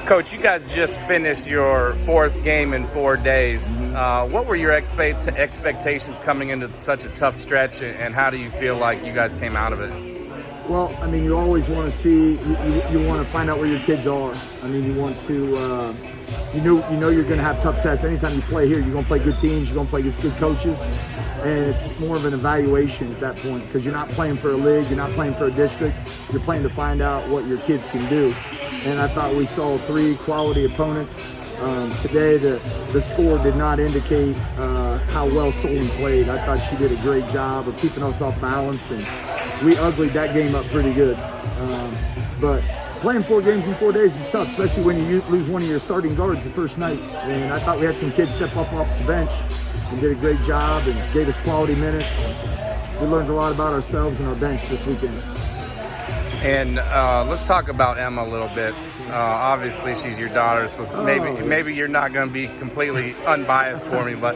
Coach, you guys just finished your fourth game in 4 days. What were your expectations coming into such a tough stretch, and how do you feel like you guys came out of it? Well, I mean, you always want to see, you want to find out where your kids are. I mean, you want to, you know you're going to have tough tests. Anytime you play here, you're going to play good teams, you're going to play against good coaches, and it's more of an evaluation at that point because you're not playing for a league, you're not playing for a district, you're playing to find out what your kids can do. And I thought we saw 3 quality opponents. Today, the score did not indicate how well Solon played. I thought she did a great job of keeping us off balance, and we uglied that game up pretty good. But playing 4 games in 4 days is tough, especially when you lose one of your starting guards the first night. And I thought we had some kids step up off the bench and did a great job and gave us quality minutes. We learned a lot about ourselves and our bench this weekend. And let's talk about Emma a little bit. Obviously, she's your daughter, so maybe you're not going to be completely unbiased for me, but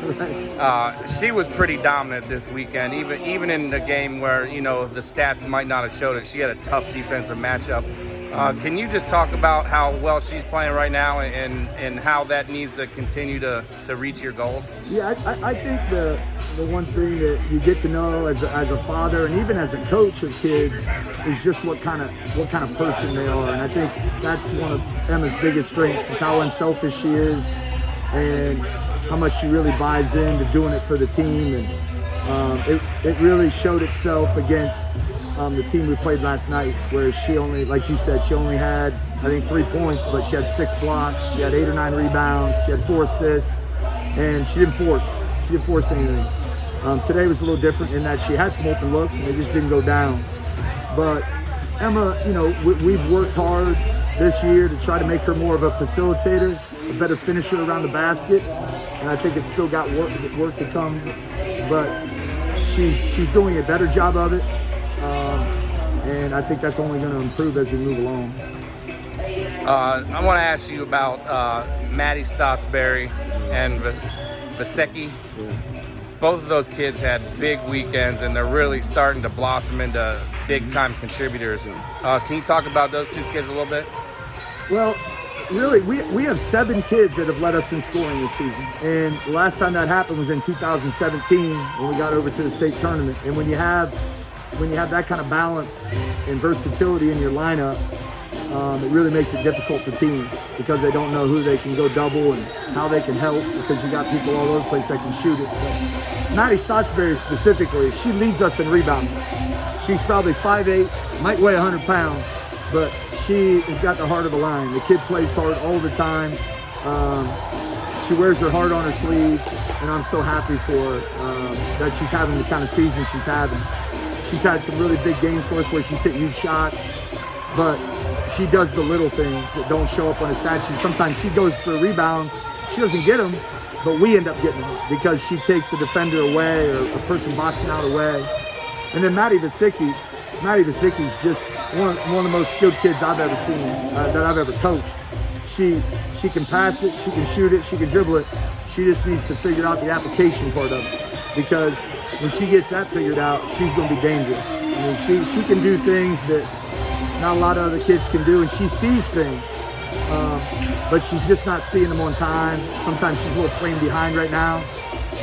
she was pretty dominant this weekend. Even in the game where the stats might not have showed it, she had a tough defensive matchup. Can you just talk about how well she's playing right now and how that needs to continue to reach your goals? Yeah, I think the one thing that you get to know as a father and even as a coach of kids is just what kind of person they are. And I think that's one of Emma's biggest strengths is how unselfish she is and how much she really buys into doing it for the team. And it really showed itself against the team we played last night, where she only, like you said, she only had, I think, 3 points, but she had 6 blocks, she had 8 or 9 rebounds, she had 4 assists, and she didn't force anything. Today was a little different in that she had some open looks, and they just didn't go down. But Emma, we've worked hard this year to try to make her more of a facilitator, a better finisher around the basket, and I think it's still got work to come, but she's doing a better job of it. And I think that's only going to improve as we move along. I want to ask you about Maddie Stotsberry and Vasecki. Yeah. Both of those kids had big weekends, and they're really starting to blossom into big-time contributors. Can you talk about those 2 kids a little bit? Well, really, we have 7 kids that have led us in scoring this season. And the last time that happened was in 2017 when we got over to the state tournament. And when you have that kind of balance and versatility in your lineup, it really makes it difficult for teams because they don't know who they can go double and how they can help because you got people all over the place that can shoot it. But Maddie Stotsberry specifically, she leads us in rebounding. She's probably 5'8", might weigh 100 pounds, but she has got the heart of a lion. The kid plays hard all the time. She wears her heart on her sleeve, and I'm so happy for her that she's having the kind of season she's having. She's had some really big games for us where she's hit huge shots, but she does the little things that don't show up on a stat sheet. Sometimes she goes for rebounds, she doesn't get them, but we end up getting them because she takes a defender away or a person boxing out away. And then Maddie Vasecki is just one of the most skilled kids I've ever seen, that I've ever coached. She can pass it, she can shoot it, she can dribble it. She just needs to figure out the application part of it, because when she gets that figured out, she's going to be dangerous. I mean, she can do things that not a lot of other kids can do, and she sees things, but she's just not seeing them on time. Sometimes she's a little framed behind right now,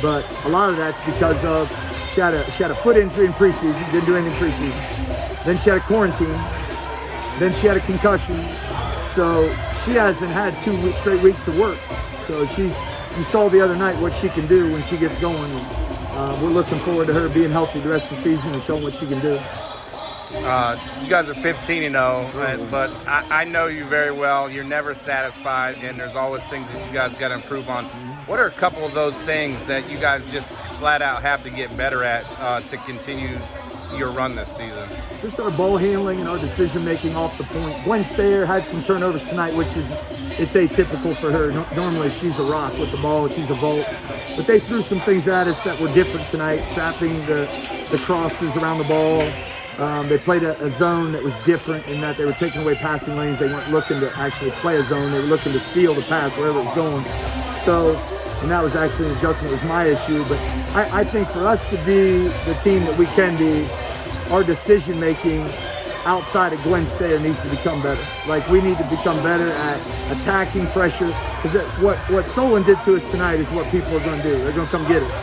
but a lot of that's because of she had a foot injury in preseason, didn't do anything preseason. Then she had a quarantine. Then she had a concussion. So she hasn't had 2 straight weeks to work. So you saw the other night what she can do when she gets going. And, we're looking forward to her being healthy the rest of the season and showing what she can do. You guys are 15-0, but I know you very well. You're never satisfied, and there's always things that you guys got to improve on. What are a couple of those things that you guys just flat out have to get better at to continue your run this season? Just our ball handling and our decision making off the point. Gwen Stayer had some turnovers tonight, which it's atypical for her. Normally she's a rock with the ball, she's a vault. But they threw some things at us that were different tonight, trapping the crosses around the ball. They played a zone that was different in that they were taking away passing lanes. They weren't looking to actually play a zone. They were looking to steal the pass wherever it was going. So, and that was actually an adjustment. It was my issue. But I think for us to be the team that we can be, our decision making outside of Gwen Stayer needs to become better. Like, we need to become better at attacking pressure, because what Solon did to us tonight is what people are going to do. They're going to come get us.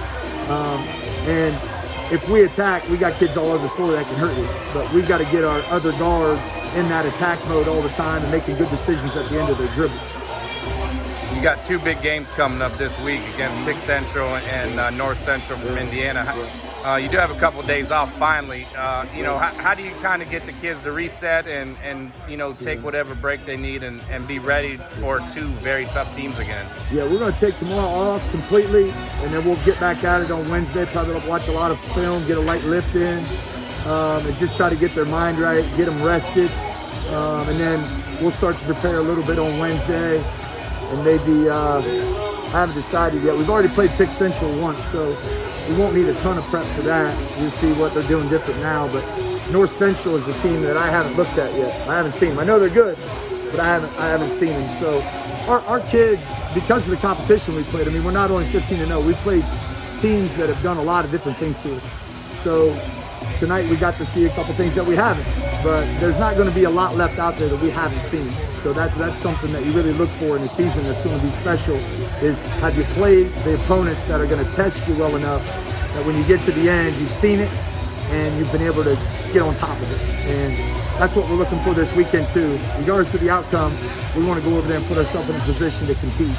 And if we attack, we got kids all over the floor that can hurt you. But we've got to get our other guards in that attack mode all the time and making good decisions at the end of their dribble. You got 2 big games coming up this week against Big Central and North Central from Indiana. You do have a couple days off finally. How do you kind of get the kids to reset and take whatever break they need and be ready for 2 very tough teams again? Yeah, we're going to take tomorrow off completely, and then we'll get back at it on Wednesday. Probably watch a lot of film, get a light lift in, and just try to get their mind right, get them rested. And then we'll start to prepare a little bit on Wednesday. And maybe, I haven't decided yet. We've already played Pick Central once, so we won't need a ton of prep for that. We'll see what they're doing different now. But North Central is a team that I haven't looked at yet. I haven't seen them. I know they're good, but I haven't seen them. So our kids, because of the competition we played, I mean, we're not only 15-0. We played teams that have done a lot of different things to us. So tonight we got to see a couple things that we haven't. But there's not going to be a lot left out there that we haven't seen. So that's something that you really look for in the season that's going to be special, is have you played the opponents that are going to test you well enough that when you get to the end, you've seen it and you've been able to get on top of it. And that's what we're looking for this weekend too. Regardless of the outcome, we want to go over there and put ourselves in a position to compete.